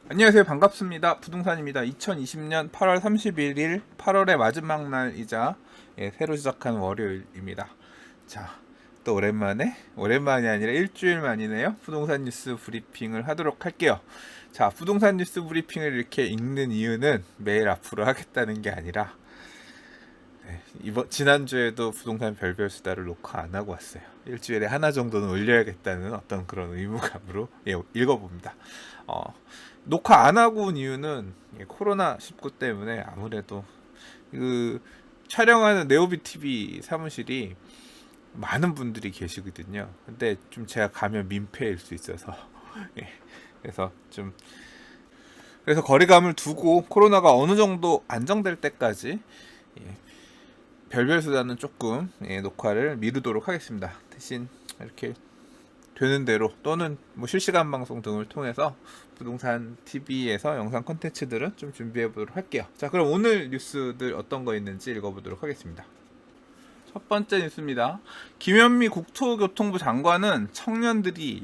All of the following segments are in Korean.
안녕하세요. 반갑습니다. 부동산입니다. 2020년 8월 31일 8월의 마지막 날이자 새로 시작한 월요일입니다. 자, 또 오랜만이 아니라 일주일 만이네요. 부동산 뉴스 브리핑을 하도록 할게요. 자, 부동산 뉴스 브리핑을 이렇게 읽는 이유는 매일 앞으로 하겠다는 게 아니라 지난주에도 부동산 별별 수다를 녹화 안 하고 왔어요. 일주일에 하나 정도는 올려야겠다는 어떤 그런 의무감으로 읽어봅니다. 어, 녹화 안 하고 온 이유는 코로나19 때문에 아무래도 그 촬영하는 네오비 TV 사무실이 많은 분들이 계시거든요. 근데 좀 제가 가면 민폐일 수 있어서 예, 그래서 좀 그래서 거리감을 두고 코로나가 어느 정도 안정될 때까지 예, 별별 수다는 조금 녹화를 미루도록 하겠습니다. 대신 이렇게 되는 대로 또는 뭐 실시간 방송 등을 통해서 부동산 TV에서 영상 콘텐츠들은 좀 준비해 보도록 할게요. 자, 그럼 오늘 뉴스들 어떤 거 있는지 읽어보도록 하겠습니다. 첫 번째 뉴스입니다. 김현미 국토교통부 장관은 청년들이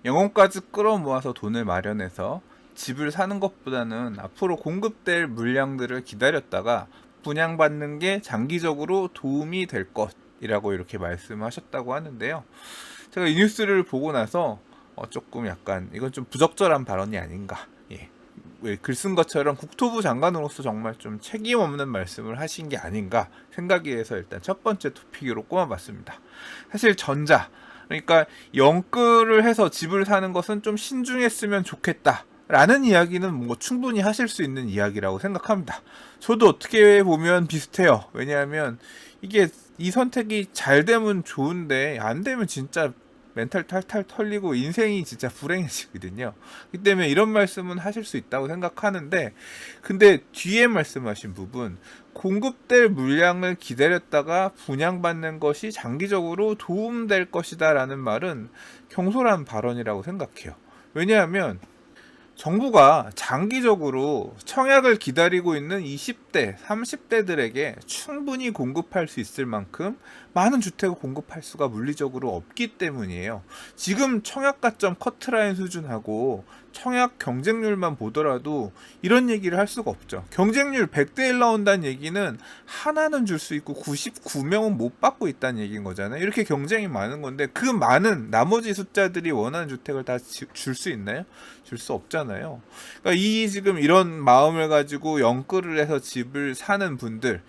영혼까지 끌어모아서 돈을 마련해서 집을 사는 것보다는 앞으로 공급될 물량들을 기다렸다가 분양받는 게 장기적으로 도움이 될 것이라고 이렇게 말씀하셨다고 하는데요. 제가 이 뉴스를 보고 나서 조금 약간 이건 좀 부적절한 발언이 아닌가. 예. 글 쓴 것처럼 국토부 장관으로서 정말 좀 책임 없는 말씀을 하신 게 아닌가 생각이 해서 일단 첫 번째 토픽으로 꼽아봤습니다. 사실 그러니까 영끌을 해서 집을 사는 것은 좀 신중했으면 좋겠다. 라는 이야기는 뭐 충분히 하실 수 있는 이야기라고 생각합니다. 저도 어떻게 보면 비슷해요. 왜냐하면 이게 이 선택이 잘 되면 좋은데 안 되면 진짜 멘탈 탈탈 털리고 인생이 진짜 불행해지거든요. 그렇기 때문에 이런 말씀은 하실 수 있다고 생각하는데, 근데 뒤에 말씀하신 부분, 공급될 물량을 기다렸다가 분양받는 것이 장기적으로 도움될 것이다 라는 말은 경솔한 발언이라고 생각해요. 왜냐하면 정부가 장기적으로 청약을 기다리고 있는 20대, 30대들에게 충분히 공급할 수 있을 만큼 많은 주택을 공급할 수가 물리적으로 없기 때문이에요. 지금 청약 가점 커트라인 수준하고 청약 경쟁률만 보더라도 이런 얘기를 할 수가 없죠. 경쟁률 100대 1 나온다는 얘기는 하나는 줄 수 있고 99명은 못 받고 있다는 얘기인 거잖아요. 이렇게 경쟁이 많은 건데 그 많은 나머지 숫자들이 원하는 주택을 다 줄 수 있나요? 줄 수 없잖아요. 그러니까 지금 이런 마음을 가지고 영끌을 해서 집을 사는 분들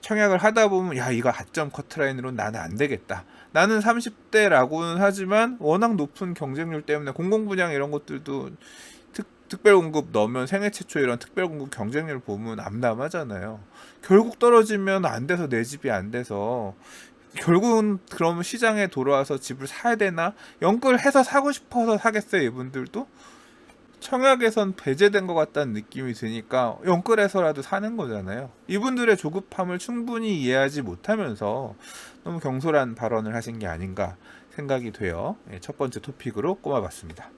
청약을 하다 보면 야 이거 가점 커트라인으로 나는 안 되겠다. 나는 30대라고는 하지만 워낙 높은 경쟁률 때문에 공공분양 이런 것들도 특별공급 넣으면 생애 최초 이런 특별공급 경쟁률 보면 암담하잖아요. 결국 떨어지면 안 돼서 내 집이 안 돼서 결국은 그러면 시장에 돌아와서 집을 사야 되나? 영끌해서 사고 싶어서 사겠어요 이분들도? 청약에선 배제된 것 같다는 느낌이 드니까 영끌해서라도 사는 거잖아요. 이분들의 조급함을 충분히 이해하지 못하면서 너무 경솔한 발언을 하신 게 아닌가 생각이 돼요. 첫 번째 토픽으로 꼽아봤습니다.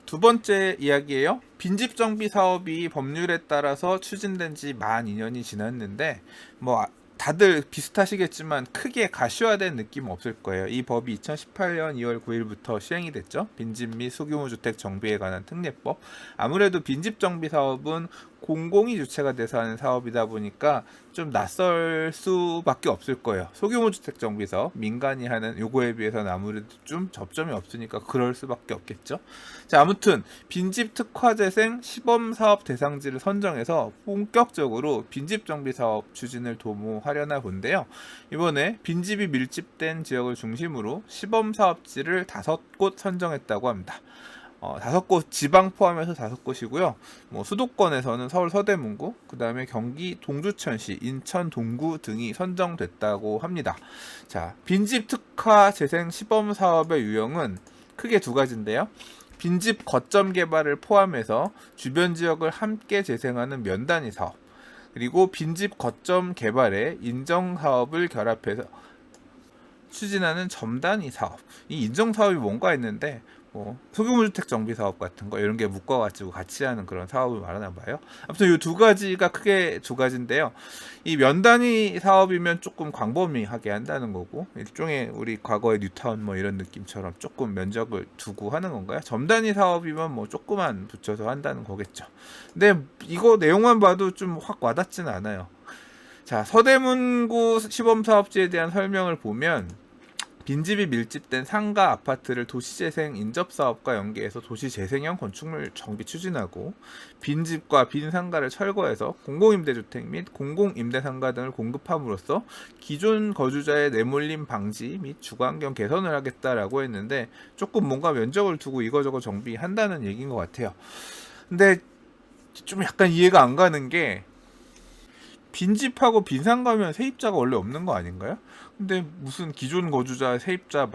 두 번째 이야기예요. 빈집 정비 사업이 법률에 따라서 추진된 지 만 2년이 지났는데 뭐 다들 비슷하시겠지만 크게 가시화된 느낌은 없을 거예요. 이 법이 2018년 2월 9일부터 시행이 됐죠. 빈집 및 소규모 주택 정비에 관한 특례법. 아무래도 빈집 정비 사업은 공공이 주체가 돼서 하는 사업이다 보니까 좀 낯설 수밖에 없을 거예요. 소규모 주택 정비 사업, 민간이 하는 요거에 비해서는 아무래도 좀 접점이 없으니까 그럴 수밖에 없겠죠. 자, 아무튼 빈집 특화 재생 시범 사업 대상지를 선정해서 본격적으로 빈집 정비 사업 추진을 도모하려나 본데요. 이번에 빈집이 밀집된 지역을 중심으로 시범 사업지를 5곳 선정했다고 합니다. 5곳 지방 포함해서 5곳이고요. 뭐 수도권에서는 서울 서대문구, 그 다음에 경기 동두천시, 인천 동구 등이 선정됐다고 합니다. 자, 빈집 특화 재생 시범 사업의 유형은 크게 두 가지인데요. 빈집 거점 개발을 포함해서 주변 지역을 함께 재생하는 면단위 사업, 그리고 빈집 거점 개발에 인정 사업을 결합해서 추진하는 점단위 사업. 이 인정 사업이 뭔가 했는데 뭐 소규모주택 정비 사업 같은 거 이런 게 묶어가지고 같이 하는 그런 사업을 말하나 봐요. 아무튼 이 두 가지가 크게 두 가지인데요. 이 면 단위 사업이면 조금 광범위하게 한다는 거고, 일종의 우리 과거의 뉴타운 뭐 이런 느낌처럼 조금 면적을 두고 하는 건가요? 점 단위 사업이면 뭐 조금만 붙여서 한다는 거겠죠. 근데 이거 내용만 봐도 좀 확 와닿지는 않아요. 자, 서대문구 시범사업지에 대한 설명을 보면 빈집이 밀집된 상가 아파트를 도시재생 인접사업과 연계해서 도시재생형 건축물 정비 추진하고, 빈집과 빈상가를 철거해서 공공임대주택 및 공공임대상가 등을 공급함으로써 기존 거주자의 내몰림 방지 및 주거환경 개선을 하겠다라고 했는데, 조금 뭔가 면적을 두고 이거저거 정비한다는 얘기인 것 같아요. 근데 좀 약간 이해가 안 가는 게, 빈집하고 빈상가면 세입자가 원래 없는 거 아닌가요? 근데 무슨 기존 거주자 세입자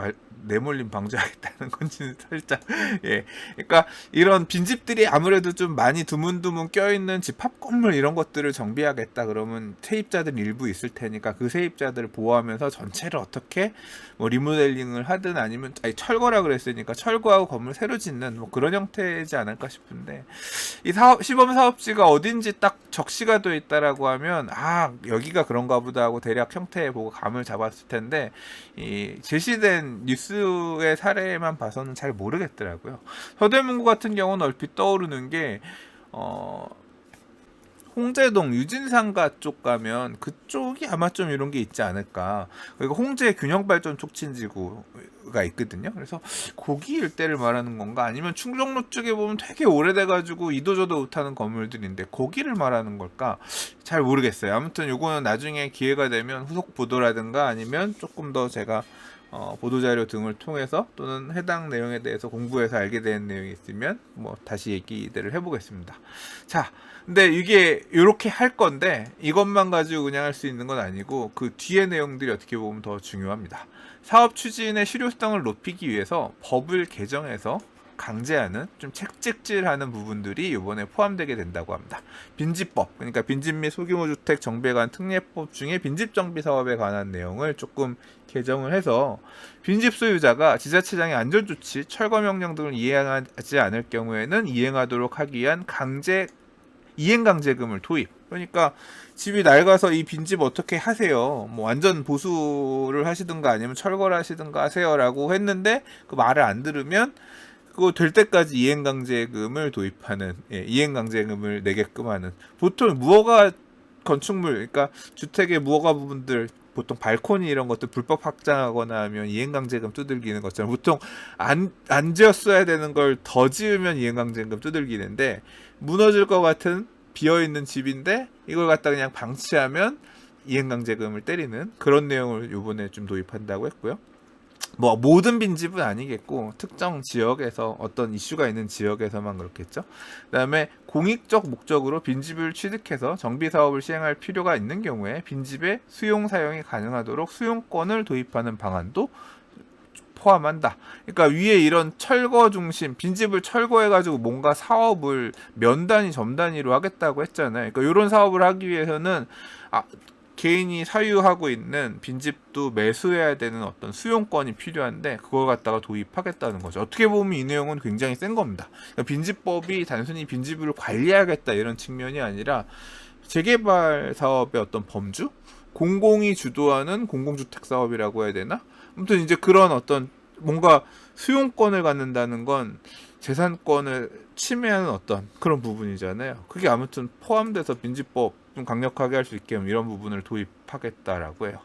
내몰림 방지하겠다는 건지는 살짝 예, 그러니까 이런 빈집들이 아무래도 좀 많이 드문드문 껴있는 집합 건물 이런 것들을 정비하겠다 그러면 세입자들 일부 있을 테니까 그 세입자들을 보호하면서 전체를 어떻게 뭐 리모델링을 하든 아니면 철거라 그랬으니까 철거하고 건물 새로 짓는 뭐 그런 형태이지 않을까 싶은데, 이 시범 사업지가 어딘지 딱 적시가 되어 있다라고 하면 여기가 그런가 보다 하고 대략 형태 보고 감을 잡았을 텐데, 이 제시된 뉴스의 사례만 봐서는 잘 모르겠더라고요. 서대문구 같은 경우는 얼핏 떠오르는 게 홍제동 유진상가 쪽 가면 그쪽이 아마 좀 이런 게 있지 않을까. 그리고 홍제 균형발전 촉진지구가 있거든요. 그래서 거기 일대를 말하는 건가, 아니면 충정로 쪽에 보면 되게 오래돼가지고 이도저도 못하는 건물들인데 거기를 말하는 걸까 잘 모르겠어요. 아무튼 요거는 나중에 기회가 되면 후속 보도라든가 아니면 조금 더 제가 보도자료 등을 통해서 또는 해당 내용에 대해서 공부해서 알게 된 내용이 있으면 뭐 다시 얘기들을 해보겠습니다. 자, 근데 이게 이렇게 할 건데 이것만 가지고 그냥 할 수 있는 건 아니고 그 뒤에 내용들이 어떻게 보면 더 중요합니다. 사업 추진의 실효성을 높이기 위해서 법을 개정해서 강제하는 좀 책찍질하는 부분들이 이번에 포함되게 된다고 합니다. 빈집법, 그러니까 빈집 및 소규모 주택 정비에 관한 특례법 중에 빈집 정비 사업에 관한 내용을 조금 개정을 해서 빈집 소유자가 지자체장의 안전조치, 철거 명령 등을 이행하지 않을 경우에는 이행하도록 하기 위한 이행강제금을 도입. 그러니까 집이 낡아서 이 빈집 어떻게 하세요? 뭐 완전 보수를 하시든가 아니면 철거를 하시든가 하세요라고 했는데 그 말을 안 들으면 그거 될 때까지 이행강제금을 도입하는, 이행강제금을 내게끔 하는. 보통 무허가 건축물, 그러니까 주택의 무허가 부분들, 보통 발코니 이런 것들 불법 확장하거나 하면 이행강제금 두들기는 것처럼 보통 안 지었어야 되는 걸 더 지으면 이행강제금 두들기는데, 무너질 것 같은 비어있는 집인데 이걸 갖다 그냥 방치하면 이행강제금을 때리는 그런 내용을 이번에 좀 도입한다고 했고요. 뭐 모든 빈집은 아니겠고 특정 지역에서 어떤 이슈가 있는 지역에서만 그렇겠죠. 그다음에 공익적 목적으로 빈집을 취득해서 정비 사업을 시행할 필요가 있는 경우에 빈집의 수용 사용이 가능하도록 수용권을 도입하는 방안도 포함한다. 그러니까 위에 이런 철거 중심 빈집을 철거해가지고 뭔가 사업을 면 단위 점 단위로 하겠다고 했잖아요. 그러니까 이런 사업을 하기 위해서는 개인이 사유하고 있는 빈집도 매수해야 되는 어떤 수용권이 필요한데 그걸 갖다가 도입하겠다는 거죠. 어떻게 보면 이 내용은 굉장히 센 겁니다. 그러니까 빈집법이 단순히 빈집을 관리하겠다 이런 측면이 아니라 재개발 사업의 어떤 범주? 공공이 주도하는 공공주택 사업이라고 해야 되나? 아무튼 이제 그런 어떤 뭔가 수용권을 갖는다는 건 재산권을 침해하는 어떤 그런 부분이잖아요. 그게 아무튼 포함돼서 빈집법 좀 강력하게 할 수 있게 이런 부분을 도입하겠다라고 해요.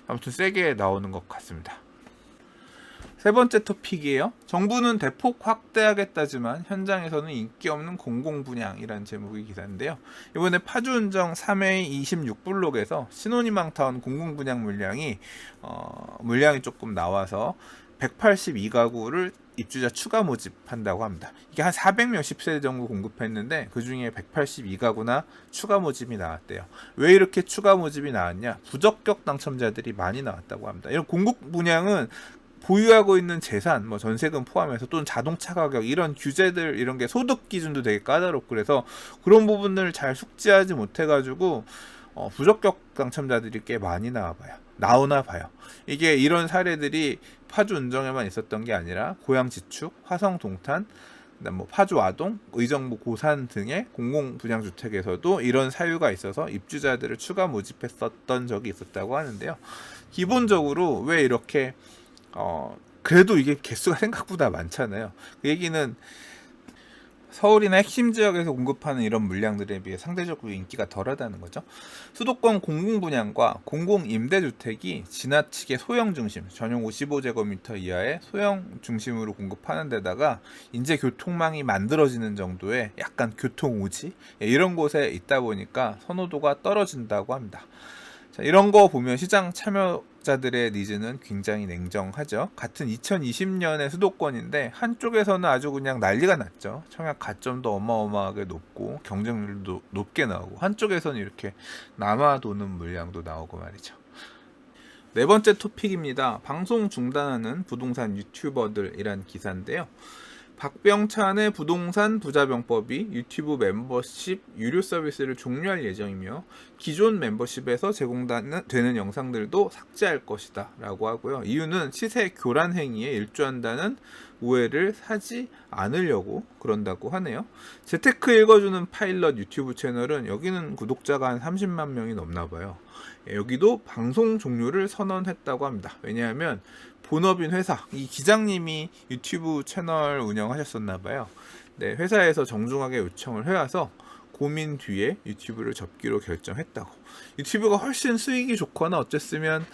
아무튼 세게 나오는 것 같습니다. 세 번째 토픽이에요. 정부는 대폭 확대하겠다지만 현장에서는 인기 없는 공공분양이라는 제목의 기사인데요. 이번에 파주운정 3회 26블록에서 신혼희망타운 공공분양 물량이 조금 나와서 182가구를 입주자 추가 모집한다고 합니다. 이게 한 400몇십 세대 정도 공급했는데 그 중에 182가구나 추가 모집이 나왔대요. 왜 이렇게 추가 모집이 나왔냐? 부적격 당첨자들이 많이 나왔다고 합니다. 이런 공급 분양은 보유하고 있는 재산, 뭐 전세금 포함해서 또는 자동차 가격 이런 규제들 이런 게 소득 기준도 되게 까다롭고 그래서 그런 부분들을 잘 숙지하지 못해가지고 부적격 당첨자들이 꽤 많이 나오나 봐요. 이게 이런 사례들이 파주 운정에만 있었던 게 아니라 고양 지축, 화성 동탄, 그다음 뭐 파주 아동, 의정부 고산 등의 공공 분양 주택에서도 이런 사유가 있어서 입주자들을 추가 모집했었던 적이 있었다고 하는데요. 기본적으로 왜 이렇게 그래도 이게 개수가 생각보다 많잖아요. 그 얘기는 서울이나 핵심 지역에서 공급하는 이런 물량들에 비해 상대적으로 인기가 덜하다는 거죠. 수도권 공공분양과 공공임대주택이 지나치게 소형 중심, 전용 55제곱미터 이하의 소형 중심으로 공급하는 데다가 이제 교통망이 만들어지는 정도의 약간 교통오지 이런 곳에 있다 보니까 선호도가 떨어진다고 합니다. 자, 이런 거 보면 시장 참여자들의 니즈는 굉장히 냉정하죠. 같은 2020년의 수도권인데 한쪽에서는 아주 그냥 난리가 났죠. 청약 가점도 어마어마하게 높고 경쟁률도 높게 나오고, 한쪽에서는 이렇게 남아도는 물량도 나오고 말이죠. 네 번째 토픽입니다. 방송 중단하는 부동산 유튜버들이란 기사인데요. 박병찬의 부동산 부자병법이 유튜브 멤버십 유료 서비스를 종료할 예정이며 기존 멤버십에서 제공되는 영상들도 삭제할 것이다 라고 하고요. 이유는 시세 교란 행위에 일조한다는 오해를 사지 않으려고 그런다고 하네요. 재테크 읽어주는 파일럿 유튜브 채널은 여기는 구독자가 한 30만 명이 넘나 봐요. 여기도 방송 종료를 선언했다고 합니다. 왜냐하면 본업인 회사, 이 기장님이 유튜브 채널 운영하셨었나 봐요. 네, 회사에서 정중하게 요청을 해와서 고민 뒤에 유튜브를 접기로 결정했다고. 유튜브가 훨씬 수익이 좋거나 어쨌으면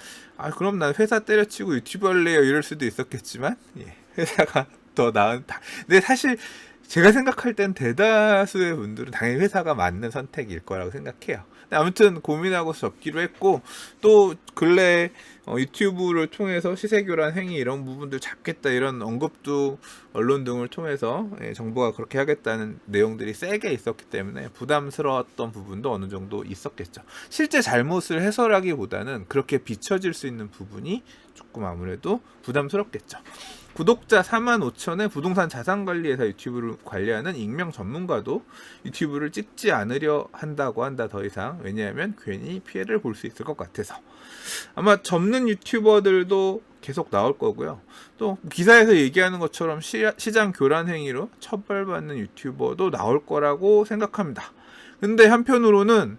그럼 난 회사 때려치고 유튜브 할래요 이럴 수도 있었겠지만 회사가 더 나은. 근데 사실 제가 생각할 땐 대다수의 분들은 당연히 회사가 맞는 선택일 거라고 생각해요. 아무튼 고민하고 접기로 했고, 또 근래 유튜브를 통해서 시세교란 행위 이런 부분들 잡겠다 이런 언급도 언론 등을 통해서 정부가 그렇게 하겠다는 내용들이 세게 있었기 때문에 부담스러웠던 부분도 어느 정도 있었겠죠. 실제 잘못을 해설하기보다는 그렇게 비춰질 수 있는 부분이 조금 아무래도 부담스럽겠죠. 구독자 45,000의 부동산 자산관리회사 유튜브를 관리하는 익명 전문가도 유튜브를 찍지 않으려 한다고 한다, 더 이상. 왜냐하면 괜히 피해를 볼 수 있을 것 같아서. 아마 접는 유튜버들도 계속 나올 거고요. 또 기사에서 얘기하는 것처럼 시장 교란 행위로 처벌받는 유튜버도 나올 거라고 생각합니다. 근데 한편으로는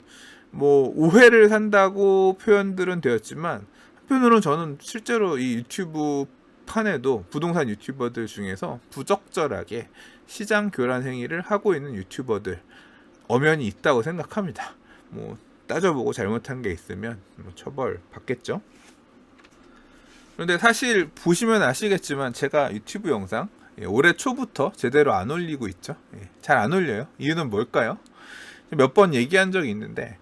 뭐 오해를 산다고 표현들은 되었지만, 한편으로는 저는 실제로 이 유튜브 판에도 부동산 유튜버들 중에서 부적절하게 시장 교란 행위를 하고 있는 유튜버들 엄연히 있다고 생각합니다. 뭐 따져보고 잘못한 게 있으면 처벌 받겠죠. 그런데 사실 보시면 아시겠지만 제가 유튜브 영상 올해 초부터 제대로 안 올리고 있죠. 잘 안 올려요. 이유는 뭘까요? 몇 번 얘기한 적이 있는데,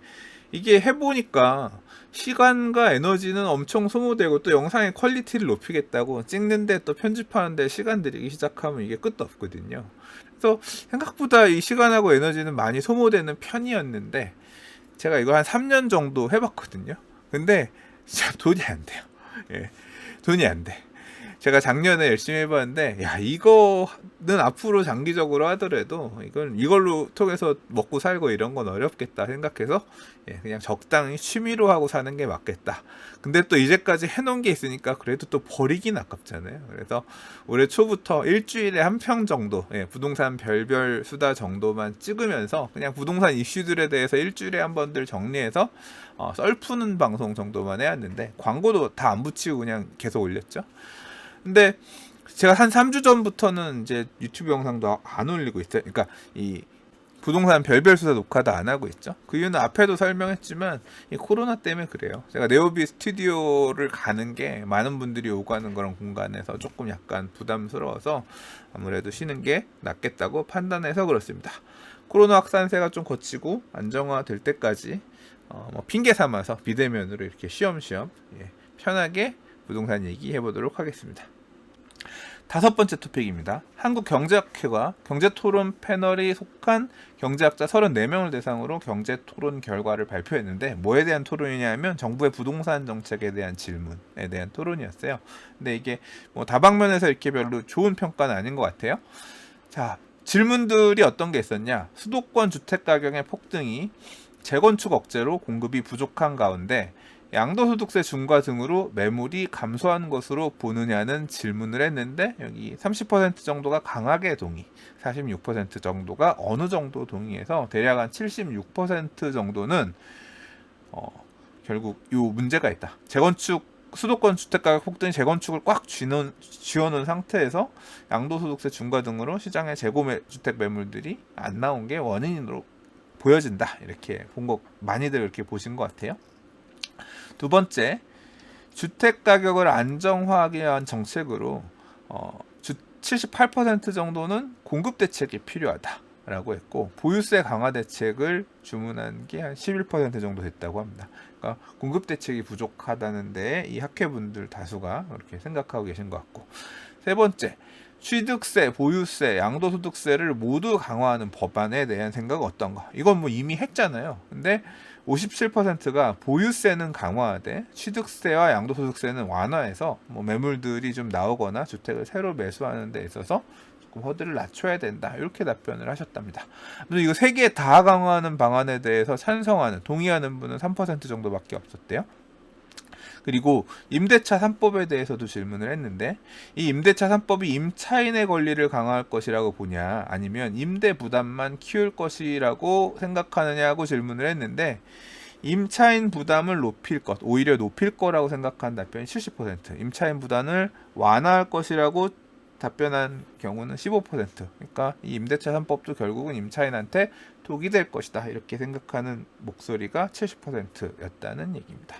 이게 해보니까 시간과 에너지는 엄청 소모되고, 또 영상의 퀄리티를 높이겠다고 찍는데 또 편집하는데 시간 들이기 시작하면 이게 끝도 없거든요. 그래서 생각보다 이 시간하고 에너지는 많이 소모되는 편이었는데, 제가 이거 한 3년 정도 해봤거든요. 근데 진짜 돈이 안 돼요. 돈이 안 돼. 제가 작년에 열심히 해봤는데, 이거는 앞으로 장기적으로 하더라도 이걸로 통해서 먹고 살고 이런 건 어렵겠다 생각해서 그냥 적당히 취미로 하고 사는 게 맞겠다. 근데 또 이제까지 해놓은 게 있으니까 그래도 또 버리긴 아깝잖아요. 그래서 올해 초부터 일주일에 한 편 정도, 부동산 별별 수다 정도만 찍으면서 그냥 부동산 이슈들에 대해서 일주일에 한 번들 정리해서 썰 푸는 방송 정도만 해왔는데, 광고도 다 안 붙이고 그냥 계속 올렸죠. 근데 제가 한 3주 전부터는 이제 유튜브 영상도 안 올리고 있어요. 그러니까 이 부동산 별별 수다 녹화도 안 하고 있죠. 그 이유는 앞에도 설명했지만 이 코로나 때문에 그래요. 제가 네오비 스튜디오를 가는 게 많은 분들이 오가는 그런 공간에서 조금 약간 부담스러워서 아무래도 쉬는 게 낫겠다고 판단해서 그렇습니다. 코로나 확산세가 좀 거치고 안정화될 때까지 핑계 삼아서 비대면으로 이렇게 쉬엄쉬엄 편하게 부동산 얘기 해보도록 하겠습니다. 5번째 토픽입니다. 한국경제학회가 경제토론 패널이 속한 경제학자 34명을 대상으로 경제토론 결과를 발표했는데, 뭐에 대한 토론이냐 하면 정부의 부동산 정책에 대한 질문에 대한 토론이었어요. 근데 이게 뭐 다방면에서 이렇게 별로 좋은 평가는 아닌 것 같아요. 자, 질문들이 어떤 게 있었냐. 수도권 주택가격의 폭등이 재건축 억제로 공급이 부족한 가운데 양도소득세 중과 등으로 매물이 감소한 것으로 보느냐는 질문을 했는데 여기 30% 정도가 강하게 동의, 46% 정도가 어느 정도 동의해서 대략 한 76% 정도는 결국 이 문제가 있다. 재건축 수도권 주택가격 폭등이 재건축을 꽉 쥐어놓은 상태에서 양도소득세 중과 등으로 시장에 재고주택 매물들이 안 나온 게 원인으로 보여진다. 이렇게 본 거 많이들 이렇게 보신 것 같아요. 두 번째, 주택 가격을 안정화하기 위한 정책으로 78% 정도는 공급 대책이 필요하다라고 했고 보유세 강화 대책을 주문한 게 한 11% 정도 됐다고 합니다. 그러니까 공급 대책이 부족하다는 데 이 학회분들 다수가 그렇게 생각하고 계신 것 같고, 세 번째, 취득세, 보유세, 양도소득세를 모두 강화하는 법안에 대한 생각은 어떤가? 이건 뭐 이미 했잖아요. 근데 57%가 보유세는 강화하되 취득세와 양도소득세는 완화해서 뭐 매물들이 좀 나오거나 주택을 새로 매수하는 데 있어서 조금 허들을 낮춰야 된다. 이렇게 답변을 하셨답니다. 이거 세 개 다 강화하는 방안에 대해서 찬성하는, 동의하는 분은 3% 정도밖에 없었대요. 그리고 임대차 3법에 대해서도 질문을 했는데 이 임대차 3법이 임차인의 권리를 강화할 것이라고 보냐 아니면 임대 부담만 키울 것이라고 생각하느냐고 질문을 했는데 임차인 부담을 높일 것, 오히려 높일 거라고 생각한 답변이 70%, 임차인 부담을 완화할 것이라고 답변한 경우는 15%. 그러니까 이 임대차 3법도 결국은 임차인한테 독이 될 것이다 이렇게 생각하는 목소리가 70%였다는 얘기입니다.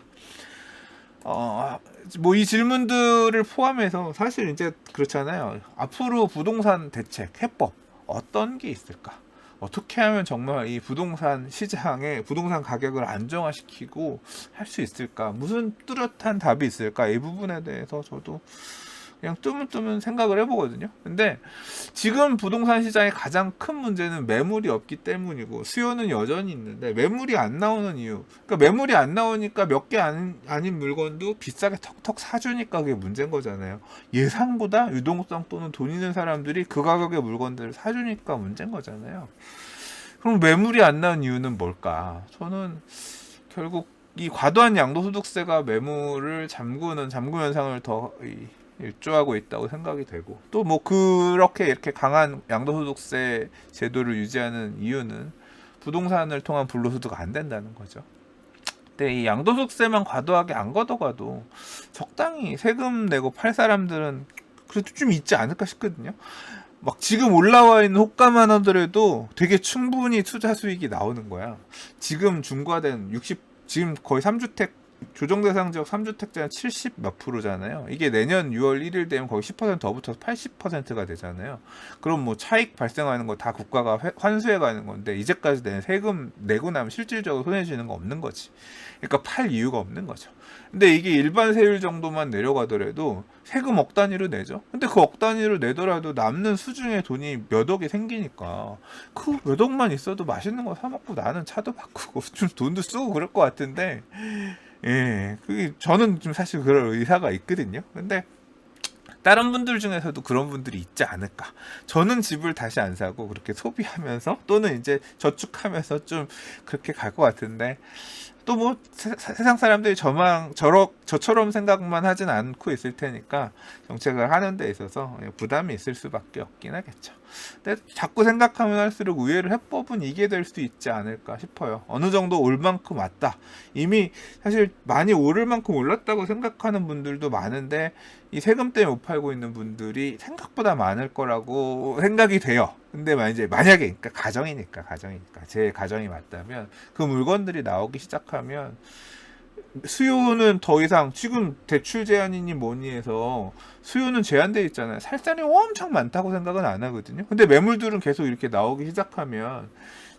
뭐 이 질문들을 포함해서 사실 이제 그렇잖아요. 앞으로 부동산 대책, 해법 어떤 게 있을까? 어떻게 하면 정말 이 부동산 시장에 부동산 가격을 안정화시키고 할 수 있을까? 무슨 뚜렷한 답이 있을까? 이 부분에 대해서 저도 그냥 뜨문뜨문 생각을 해보거든요. 근데 지금 부동산 시장의 가장 큰 문제는 매물이 없기 때문이고 수요는 여전히 있는데 매물이 안 나오는 이유, 그러니까 매물이 안 나오니까 몇 개 아닌 물건도 비싸게 턱턱 사주니까 그게 문제인 거잖아요. 예상보다 유동성 또는 돈 있는 사람들이 그 가격의 물건들을 사주니까 문제인 거잖아요. 그럼 매물이 안 나온 이유는 뭘까? 저는 결국 이 과도한 양도소득세가 매물을 잠금 현상을 더 일조하고 있다고 생각이 되고, 또 뭐 그렇게 이렇게 강한 양도소득세 제도를 유지하는 이유는 부동산을 통한 불로소득 안 된다는 거죠. 근데 이 양도소득세만 과도하게 안 걷어가도 적당히 세금 내고 팔 사람들은 그래도 좀 있지 않을까 싶거든요. 막 지금 올라와 있는 호가만 하더라도 되게 충분히 투자 수익이 나오는 거야. 지금 중과된 지금 거의 3주택 조정대상 지역 3주택자는 70 몇 프로잖아요. 이게 내년 6월 1일 되면 거의 10% 더 붙어서 80%가 되잖아요. 그럼 뭐 차익 발생하는 거 다 국가가 환수해 가는 건데 이제까지 낸 세금 내고 나면 실질적으로 손해지는 거 없는 거지. 그러니까 팔 이유가 없는 거죠. 근데 이게 일반 세율 정도만 내려가더라도 세금 억 단위로 내죠. 근데 그 억 단위로 내더라도 남는 수중에 돈이 몇 억이 생기니까 그 몇 억만 있어도 맛있는 거 사 먹고 나는 차도 바꾸고 좀 돈도 쓰고 그럴 것 같은데, 예, 그게 저는 좀 사실 그럴 의사가 있거든요. 근데 다른 분들 중에서도 그런 분들이 있지 않을까. 저는 집을 다시 안 사고 그렇게 소비하면서 또는 이제 저축하면서 좀 그렇게 갈 것 같은데, 또 뭐 세상 사람들이 저처럼 생각만 하진 않고 있을 테니까 정책을 하는 데 있어서 부담이 있을 수밖에 없긴 하겠죠. 근데 자꾸 생각하면 할수록 의외로 해법은 이게 될 수 있지 않을까 싶어요. 어느 정도 올 만큼 왔다. 이미 사실 많이 오를 만큼 올랐다고 생각하는 분들도 많은데 이 세금 때문에 못 팔고 있는 분들이 생각보다 많을 거라고 생각이 돼요. 근데 만약에 그러니까 가정이니까 제 가정이 맞다면 그 물건들이 나오기 시작하면 수요는 더 이상 지금 대출 제한이니 뭐니 해서 수요는 제한되어 있잖아요. 살 사람이 엄청 많다고 생각은 안 하거든요. 근데 매물들은 계속 이렇게 나오기 시작하면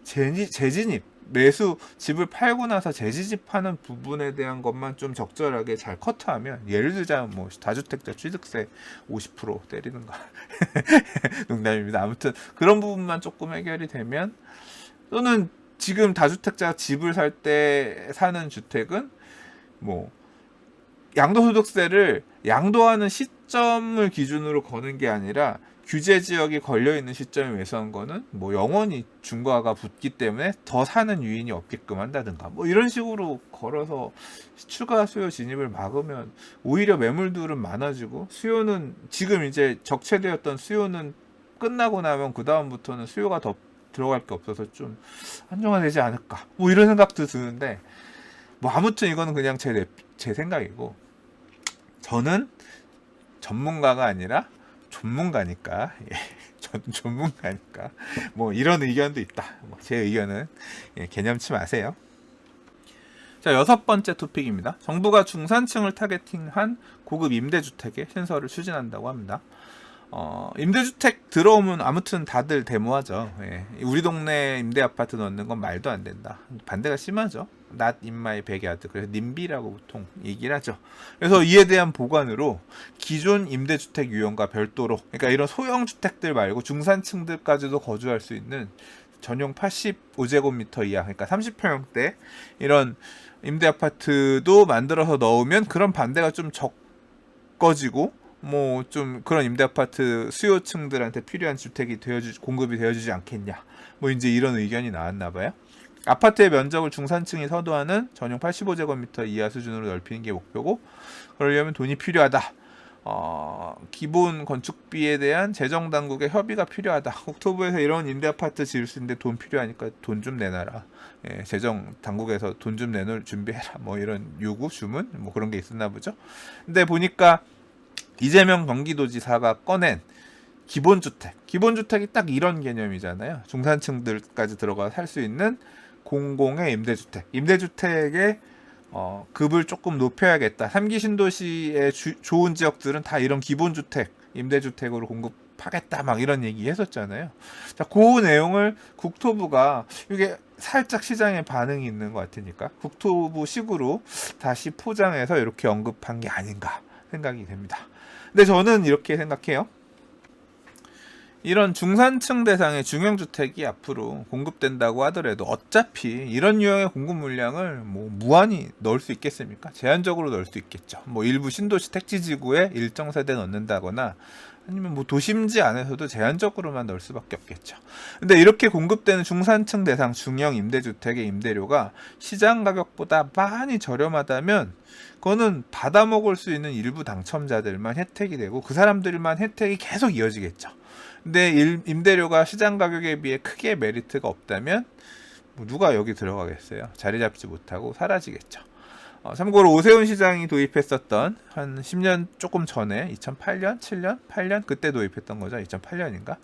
재진입, 매수, 집을 팔고 나서 재지집하는 부분에 대한 것만 좀 적절하게 잘 커트하면, 예를 들자면 뭐 다주택자 취득세 50% 때리는 거 농담입니다. 아무튼 그런 부분만 조금 해결이 되면, 또는 지금 다주택자 집을 살 때 사는 주택은 뭐 양도소득세를 양도하는 시점을 기준으로 거는 게 아니라 규제 지역이 걸려 있는 시점에 매수한 거는 뭐 영원히 중과가 붙기 때문에 더 사는 유인이 없게끔 한다든가 뭐 이런 식으로 걸어서 추가 수요 진입을 막으면 오히려 매물들은 많아지고 수요는 지금 이제 적체되었던 수요는 끝나고 나면 그 다음부터는 수요가 더 들어갈 게 없어서 좀 안정화되지 않을까 뭐 이런 생각도 드는데 뭐 아무튼 이거는 그냥 제 생각이고 저는 전문가가 아니라 전문가니까 저는 전문가니까 뭐 이런 의견도 있다. 제 의견은 개념치 마세요. 자, 6번째 토픽입니다. 정부가 중산층을 타겟팅한 고급 임대주택의 신설을 추진한다고 합니다. 임대주택 들어오면 아무튼 다들 데모하죠. 우리 동네 임대 아파트 넣는 건 말도 안 된다. 반대가 심하죠. Not in my backyard. 그래서 님비라고 보통 얘기를 하죠. 그래서 이에 대한 보관으로 기존 임대주택 유형과 별도로, 그러니까 이런 소형 주택들 말고 중산층들까지도 거주할 수 있는 전용 85제곱미터 이하, 그러니까 30평대 이런 임대 아파트도 만들어서 넣으면 그런 반대가 좀 적어지고 뭐 좀 그런 임대 아파트 수요층들한테 필요한 주택이 공급이 되어주지 않겠냐. 뭐 이제 이런 의견이 나왔나 봐요. 아파트의 면적을 중산층이 서도하는 전용 85제곱미터 이하 수준으로 넓히는 게 목표고, 그러려면 돈이 필요하다. 기본 건축비에 대한 재정 당국의 협의가 필요하다. 국토부에서 이런 임대 아파트 지을 수 있는데 돈 필요하니까 돈 좀 내놔라. 재정 당국에서 돈 좀 내놓을 준비해라. 뭐 이런 요구 주문 뭐 그런 게 있었나 보죠. 근데 보니까 이재명 경기도지사가 꺼낸 기본주택이 딱 이런 개념이잖아요. 중산층들까지 들어가 살 수 있는 공공의 임대주택의 급을 조금 높여야겠다. 3기 신도시의 좋은 지역들은 다 이런 기본주택, 임대주택으로 공급하겠다. 막 이런 얘기 했었잖아요. 자, 그 내용을 국토부가 이게 살짝 시장에 반응이 있는 것 같으니까 국토부식으로 다시 포장해서 이렇게 언급한 게 아닌가 생각이 됩니다. 근데 저는 이렇게 생각해요. 이런 중산층 대상의 중형주택이 앞으로 공급된다고 하더라도 어차피 이런 유형의 공급 물량을 뭐 무한히 넣을 수 있겠습니까? 제한적으로 넣을 수 있겠죠. 뭐 일부 신도시 택지지구에 일정 세대 넣는다거나 아니면 뭐 도심지 안에서도 제한적으로만 넣을 수밖에 없겠죠. 근데 이렇게 공급되는 중산층 대상 중형 임대주택의 임대료가 시장 가격보다 많이 저렴하다면 그거는 받아먹을 수 있는 일부 당첨자들만 혜택이 되고 그 사람들만 혜택이 계속 이어지겠죠. 근데 임대료가 시장 가격에 비해 크게 메리트가 없다면 뭐 누가 여기 들어가겠어요? 자리 잡지 못하고 사라지겠죠. 참고로 오세훈 시장이 도입했었던 한 10년 조금 전에 2008년, 7년, 8년 그때 도입했던 거죠. 2008년인가?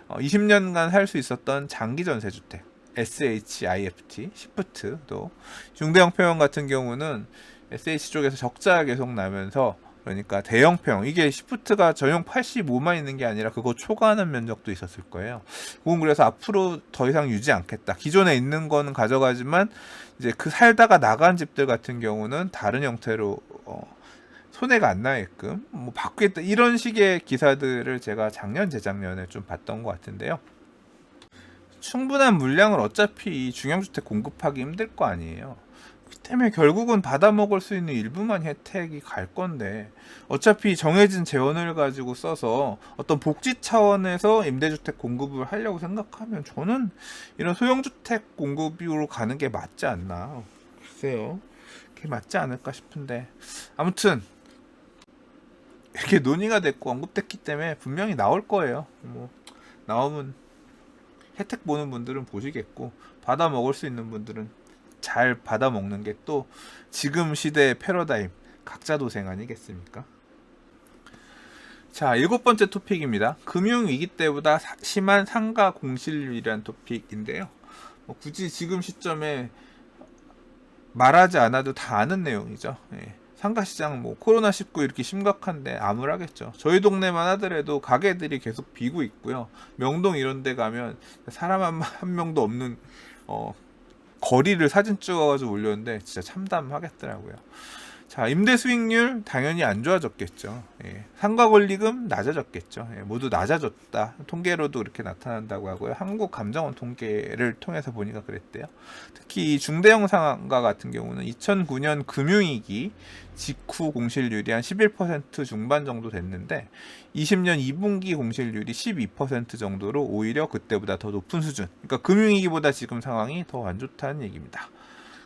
20년간 살 수 있었던 장기 전세주택 SHIFT, 시프트도 중대형평형 같은 경우는 SH 쪽에서 적자가 계속 나면서 그러니까 대형평 이게 시프트가 전용 85만 있는 게 아니라 그거 초과하는 면적도 있었을 거예요. 그건 그래서 앞으로 더 이상 유지 않겠다. 기존에 있는 거는 가져가지만 이제 그 살다가 나간 집들 같은 경우는 다른 형태로 손해가 안 나게끔 뭐 바꾸겠다 이런 식의 기사들을 제가 작년 재작년에 좀 봤던 것 같은데요. 충분한 물량을 어차피 이 중형주택 공급하기 힘들 거 아니에요. 그 때문에 결국은 받아먹을 수 있는 일부만 혜택이 갈 건데 어차피 정해진 재원을 가지고 써서 어떤 복지 차원에서 임대주택 공급을 하려고 생각하면 저는 이런 소형주택 공급으로 가는 게 맞지 않나. 글쎄요. 그게 맞지 않을까 싶은데 아무튼 이렇게 논의가 됐고 언급됐기 때문에 분명히 나올 거예요. 뭐 나오면 혜택 보는 분들은 보시겠고 받아 먹을 수 있는 분들은 잘 받아 먹는 게 또 지금 시대의 패러다임 각자 도생 아니겠습니까? 자, 7번째 토픽입니다. 금융위기 때보다 심한 상가 공실률이란 토픽인데요. 굳이 지금 시점에 말하지 않아도 다 아는 내용이죠. 상가시장 코로나19 이렇게 심각한데 암울하겠죠. 저희 동네만 하더라도 가게들이 계속 비고 있고요. 명동 이런 데 가면 사람 한 명도 없는 거리를 사진 찍어가지고 올렸는데 진짜 참담하겠더라고요. 자, 임대 수익률 당연히 안 좋아졌겠죠. 예, 상가 권리금 낮아졌겠죠. 예, 모두 낮아졌다. 통계로도 그렇게 나타난다고 하고요. 한국감정원 통계를 통해서 보니까 그랬대요. 특히 이 중대형 상가 같은 경우는 2009년 금융위기 직후 공실률이 한 11% 중반 정도 됐는데 20년 2분기 공실률이 12% 정도로 오히려 그때보다 더 높은 수준. 그러니까 금융위기보다 지금 상황이 더 안 좋다는 얘기입니다.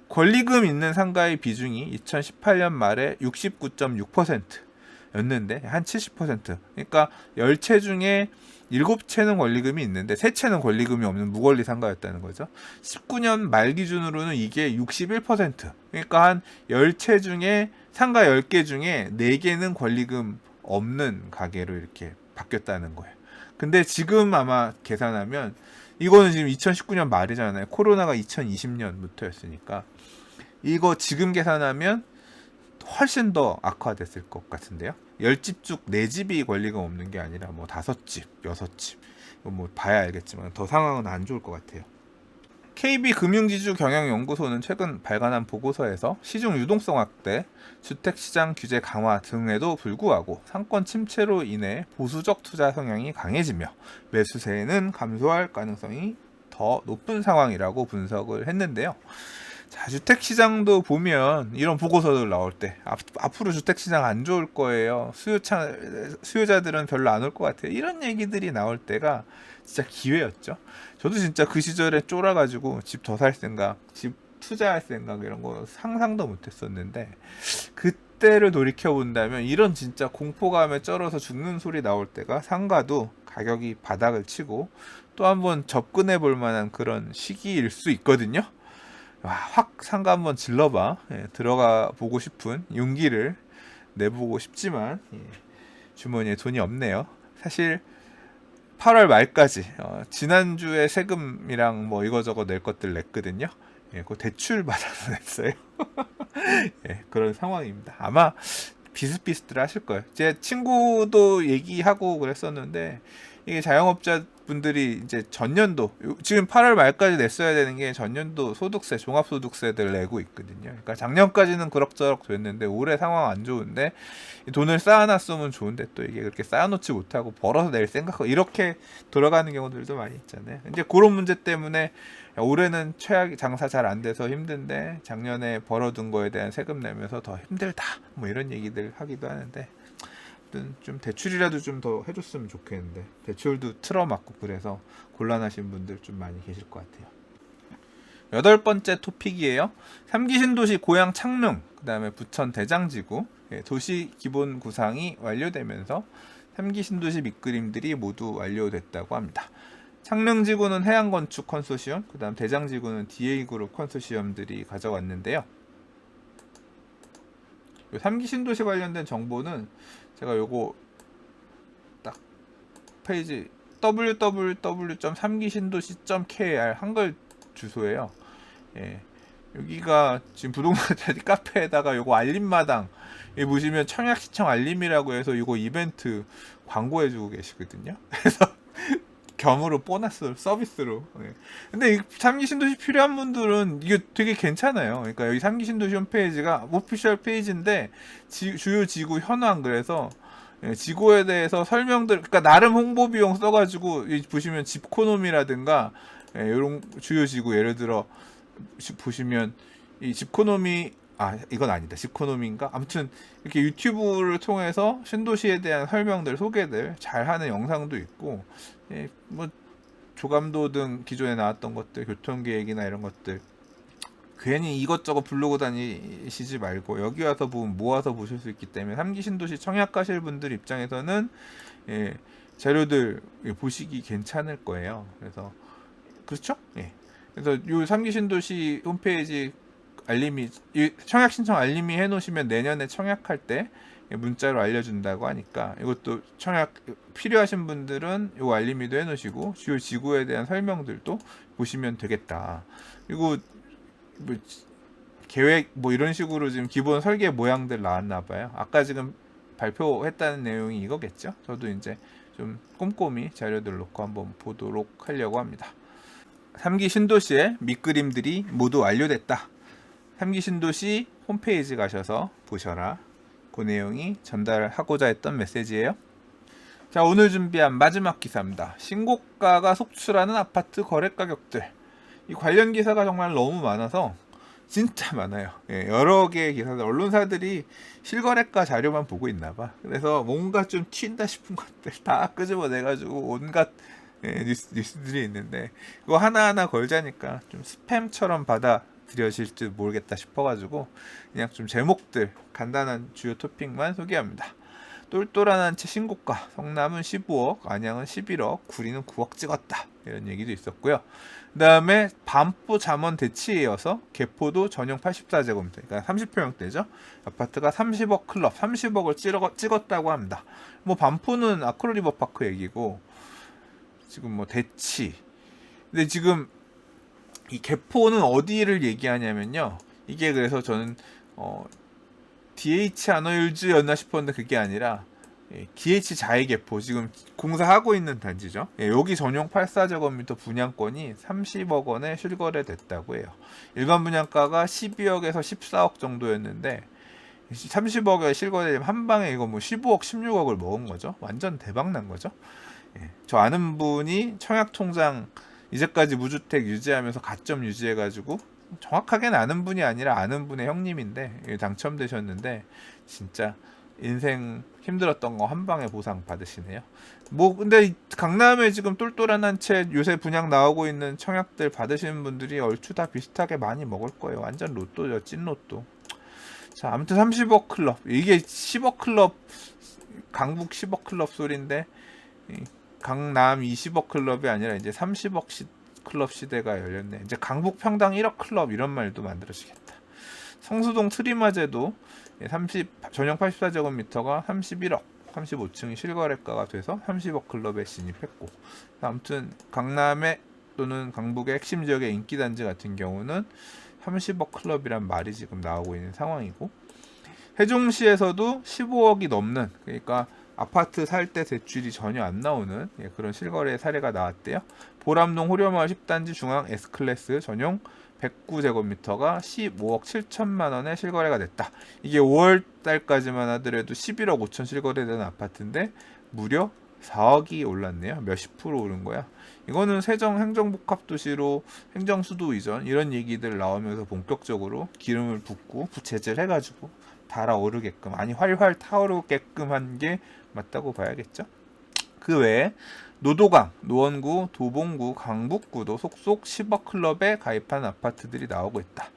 권리금 있는 상가의 비중이 2018년 말에 69.6%였는데 한 70%. 그러니까 10채 중에 7채는 권리금이 있는데 3채는 권리금이 없는 무권리 상가였다는 거죠. 19년 말 기준으로는 이게 61%. 그러니까 한 10채 중에 상가 10개 중에 4개는 권리금 없는 가게로 이렇게 바뀌었다는 거예요. 근데 지금 아마 계산하면 이거는 지금 2019년 말이잖아요. 코로나가 2020년부터였으니까 이거 지금 계산하면 훨씬 더 악화됐을 것 같은데요. 10집 중 4집이 권리금 없는 게 아니라 뭐 5집, 6집. 이거 뭐 봐야 알겠지만 더 상황은 안 좋을 것 같아요. KB금융지주경영연구소는 최근 발간한 보고서에서 시중 유동성 확대, 주택시장 규제 강화 등에도 불구하고 상권 침체로 인해 보수적 투자 성향이 강해지며 매수세는 감소할 가능성이 더 높은 상황이라고 분석을 했는데요. 자, 주택시장도 보면 이런 보고서들 나올 때 앞으로 주택시장 안 좋을 거예요. 수요자들은 별로 안 올 것 같아요. 이런 얘기들이 나올 때가 진짜 기회였죠. 저도 진짜 그 시절에 쫄아가지고 집 더 살 생각, 집 투자할 생각 이런 거 상상도 못했었는데 그때를 돌이켜본다면 이런 진짜 공포감에 쩔어서 죽는 소리 나올 때가 상가도 가격이 바닥을 치고 또 한번 접근해 볼 만한 그런 시기일 수 있거든요. 와, 확 상가 한번 질러봐. 예, 들어가 보고 싶은 용기를 내보고 싶지만 주머니에 돈이 없네요. 사실 8월 말까지 지난주에 세금이랑 뭐 이거저거 낼 것들 냈거든요. 예, 그 대출 받아서 냈어요. 예, 그런 상황입니다. 아마 비슷비슷들 하실 거예요. 제 친구도 얘기하고 그랬었는데 이게 자영업자분들이 이제 전년도 지금 8월 말까지 냈어야 되는 게 전년도 소득세, 종합소득세들 내고 있거든요. 그러니까 작년까지는 그럭저럭 됐는데 올해 상황 안 좋은데 돈을 쌓아놨으면 좋은데 또 이게 그렇게 쌓아놓지 못하고 벌어서 낼 생각 이렇게 돌아가는 경우들도 많이 있잖아요. 이제 그런 문제 때문에 올해는 최악 장사 잘 안 돼서 힘든데 작년에 벌어둔 거에 대한 세금 내면서 더 힘들다 뭐 이런 얘기들 하기도 하는데 좀 대출이라도 좀 더 해줬으면 좋겠는데 대출도 틀어막고 그래서 곤란하신 분들 좀 많이 계실 것 같아요. 8번째 토픽이에요. 3기 신도시 고양 창릉, 그 다음에 부천 대장지구 도시 기본 구상이 완료되면서 3기 신도시 밑그림들이 모두 완료됐다고 합니다. 창릉지구는 해양건축 컨소시엄, 그 다음 대장지구는 DA그룹 컨소시엄들이 가져왔는데요. 3기 신도시 관련된 정보는 제가 요거 딱 페이지 www.3기신도시.kr 한글 주소예요. 예. 여기가 지금 부동산 카페에다가 요거 알림마당 여기 보시면 청약시청 알림이라고 해서 이거 이벤트 광고해주고 계시거든요. 그래서 겸으로 보너스 서비스로. 예. 근데 이 3기 신도시 필요한 분들은 이게 되게 괜찮아요. 그러니까 여기 3기 신도시 홈페이지가 오피셜 페이지인데 주요 지구 현황 그래서 지구에 대해서 설명들 그러니까 나름 홍보 비용 써가지고 보시면 집코노미라든가 이런 주요 지구 예를 들어 보시면 이 집코노미 이건 아니다. 집코노미인가? 아무튼 이렇게 유튜브를 통해서 신도시에 대한 설명들, 소개들 잘 하는 영상도 있고, 뭐 조감도 등 기존에 나왔던 것들, 교통계획이나 이런 것들 괜히 이것저것 부르고 다니시지 말고 여기 와서 보면 모아서 보실 수 있기 때문에 3기 신도시 청약하실 분들 입장에서는 자료들 보시기 괜찮을 거예요. 그래서 그렇죠? 그래서 요 3기 신도시 홈페이지 알림이 청약 신청 알림이 해놓으시면 내년에 청약할 때 문자로 알려준다고 하니까 이것도 청약 필요하신 분들은 요 알림이도 해놓으시고 주요 지구에 대한 설명들도 보시면 되겠다. 그리고 뭐 계획 뭐 이런 식으로 지금 기본 설계 모양들 나왔나 봐요. 아까 지금 발표했다는 내용이 이거겠죠. 저도 이제 좀 꼼꼼히 자료들 놓고 한번 보도록 하려고 합니다. 3기 신도시의 밑그림들이 모두 완료됐다. 3기 신도시 홈페이지 가셔서 보셔라. 그 내용이 전달하고자 했던 메시지예요. 자, 오늘 준비한 마지막 기사입니다. 신고가가 속출하는 아파트 거래 가격들. 이 관련 기사가 정말 너무 많아서 진짜 많아요. 예, 여러 개의 기사들, 언론사들이 실거래가 자료만 보고 있나봐. 그래서 뭔가 좀 튄다 싶은 것들 다 끄집어내가지고 온갖 뉴스들이 있는데, 그거 하나하나 걸자니까 좀 스팸처럼 받아들여질지 모르겠다 싶어가지고 그냥 좀 제목들, 간단한 주요 토픽만 소개합니다. 똘똘한 한 채 신고가, 성남은 15억, 안양은 11억, 구리는 9억 찍었다, 이런 얘기도 있었고요. 그 다음에 반포 잠원 대치에 이어서 개포도 전용 84제곱미터, 그러니까 30평형대죠. 아파트가 30억 클럽, 30억을 찍었다고 합니다. 뭐 반포는 아크로리버파크 얘기고, 지금 뭐 대치. 근데 지금 이 개포는 어디를 얘기하냐면요. 이게 그래서 저는 DH 아너힐즈였나 싶었는데 그게 아니라 DH 자이개포, 지금 공사하고 있는 단지죠. 여기 전용 84제곱미터 분양권이 30억 원에 실거래됐다고 해요. 일반 분양가가 12억에서 14억 정도였는데 30억에 실거래되면 한 방에 이거 뭐 15억, 16억을 먹은 거죠. 완전 대박 난 거죠. 저 아는 분이 청약통장 이제까지 무주택 유지하면서 가점 유지해가지고, 정확하게는 아는 분이 아니라 아는 분의 형님인데 당첨되셨는데 진짜 인생 힘들었던 거 한 방에 보상 받으시네요. 뭐 근데 강남에 지금 똘똘한 한 채 요새 분양 나오고 있는 청약들 받으시는 분들이 얼추 다 비슷하게 많이 먹을 거예요. 완전 로또죠, 찐 로또. 자, 아무튼 30억 클럽, 이게 10억 클럽, 강북 10억 클럽 소리인데 강남 20억 클럽이 아니라 이제 30억 클럽 시대가 열렸네. 이제 강북 평당 1억 클럽, 이런 말도 만들어지겠다. 성수동 트리마제도 전용 84제곱미터가 31억, 35층이 실거래가가 돼서 30억 클럽에 진입했고, 아무튼 강남에 또는 강북의 핵심 지역의 인기 단지 같은 경우는 30억 클럽이란 말이 지금 나오고 있는 상황이고, 세종시에서도 15억이 넘는, 그러니까 아파트 살 때 대출이 전혀 안 나오는 그런 실거래 사례가 나왔대요. 보람동 호려마을 10단지 중앙 S클래스 전용 109제곱미터가 15억 7천만 원에 실거래가 됐다. 이게 5월 달까지만 하더라도 11억 5천 실거래되는 아파트인데 무려 4억이 올랐네요. 몇십 프로 오른 거야. 이거는 세정 행정복합도시로 행정수도 이전, 이런 얘기들 나오면서 본격적으로 기름을 붓고 부채질 해가지고 달아오르게끔, 아니 활활 타오르게끔 한 게 맞다고 봐야겠죠. 그 외에 노도강, 노원구, 도봉구, 강북구도 속속 10억 클럽에 가입한 아파트들이 나오고 있다.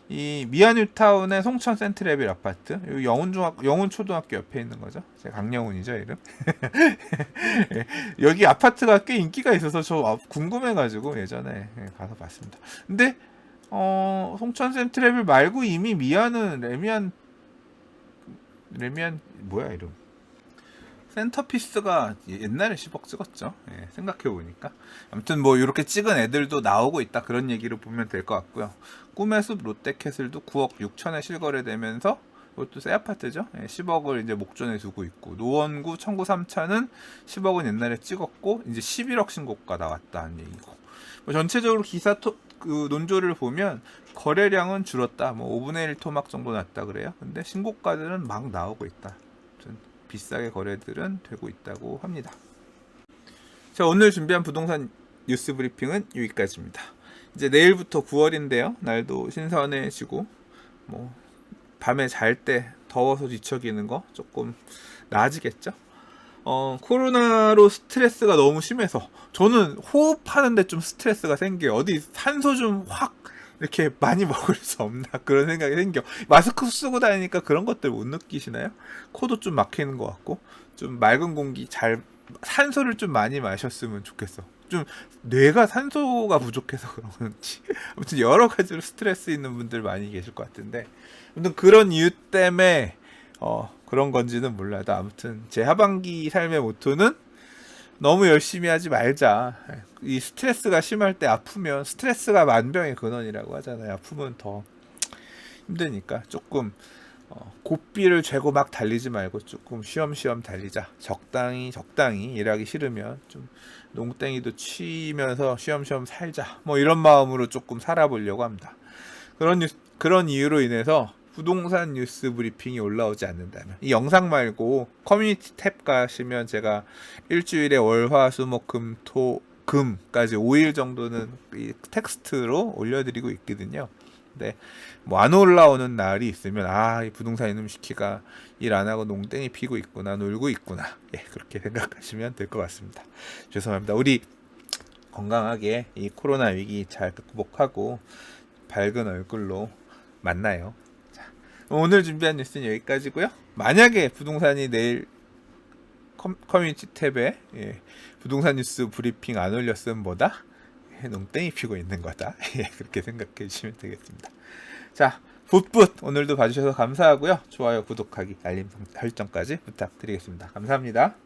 이 미아뉴타운의 송천 센트레빌 아파트, 영훈 초등학교 옆에 있는 거죠. 제 강영훈이죠, 이름. 여기 아파트가 꽤 인기가 있어서 저 궁금해가지고 예전에 가서 봤습니다. 근데 송천 센트레빌 말고 이미 미아는 레미안 뭐야 이름? 센터피스가 옛날에 10억 찍었죠. 생각해보니까. 아무튼 뭐 이렇게 찍은 애들도 나오고 있다, 그런 얘기로 보면 될 것 같고요. 꿈의 숲 롯데캐슬도 9억 6천에 실거래되면서, 이것도 새 아파트죠. 10억을 이제 목전에 두고 있고, 노원구 청구 3차는 10억은 옛날에 찍었고 이제 11억 신고가 나왔다는 얘기고, 뭐 전체적으로 기사 그 논조를 보면 거래량은 줄었다, 뭐 5분의 1 토막 정도 났다 그래요. 근데 신고가들은 막 나오고 있다. 비싸게 거래들은 되고 있다고 합니다. 자, 오늘 준비한 부동산 뉴스 브리핑은 여기까지입니다. 이제 내일부터 9월인데요. 날도 신선해지고, 뭐 밤에 잘 때 더워서 뒤척이는 거 조금 나아지겠죠. 코로나로 스트레스가 너무 심해서 저는 호흡하는데 좀 스트레스가 생겨요. 어디 산소 좀 확 이렇게 많이 먹을 수 없나, 그런 생각이 생겨. 마스크 쓰고 다니니까 그런 것들 못 느끼시나요? 코도 좀 막히는 것 같고, 좀 맑은 공기 산소를 좀 많이 마셨으면 좋겠어. 좀 뇌가 산소가 부족해서 그런지 아무튼 여러 가지로 스트레스 있는 분들 많이 계실 것 같은데, 아무튼 그런 이유 때문에 그런 건지는 몰라도 아무튼 제 하반기 삶의 모토는 너무 열심히 하지 말자. 이 스트레스가 심할 때 아프면, 스트레스가 만병의 근원이라고 하잖아요. 아프면 더 힘드니까 조금 고삐를 죄고 막 달리지 말고 조금 쉬엄쉬엄 달리자. 적당히 일하기 싫으면 좀 농땡이도 치면서 쉬엄쉬엄 살자. 뭐 이런 마음으로 조금 살아보려고 합니다. 그런 이유로 인해서 부동산 뉴스 브리핑이 올라오지 않는다면, 이 영상 말고 커뮤니티 탭 가시면 제가 일주일에 월화수목금토금까지 5일 정도는 이 텍스트로 올려드리고 있거든요. 근데 뭐 안 올라오는 날이 있으면 이 부동산 이놈 시키가 일 안 하고 농땡이 피고 있구나, 놀고 있구나, 그렇게 생각하시면 될 것 같습니다. 죄송합니다. 우리 건강하게 이 코로나 위기 잘 극복하고 밝은 얼굴로 만나요. 자, 오늘 준비한 뉴스는 여기까지고요. 만약에 부동산이 내일 커뮤니티 탭에 부동산 뉴스 브리핑 안 올렸으면 뭐다? 농땡이 피고 있는 거다. 그렇게 생각해 주시면 되겠습니다. 자, 붓붓 오늘도 봐주셔서 감사하고요. 좋아요, 구독하기, 알림 설정까지 부탁드리겠습니다. 감사합니다.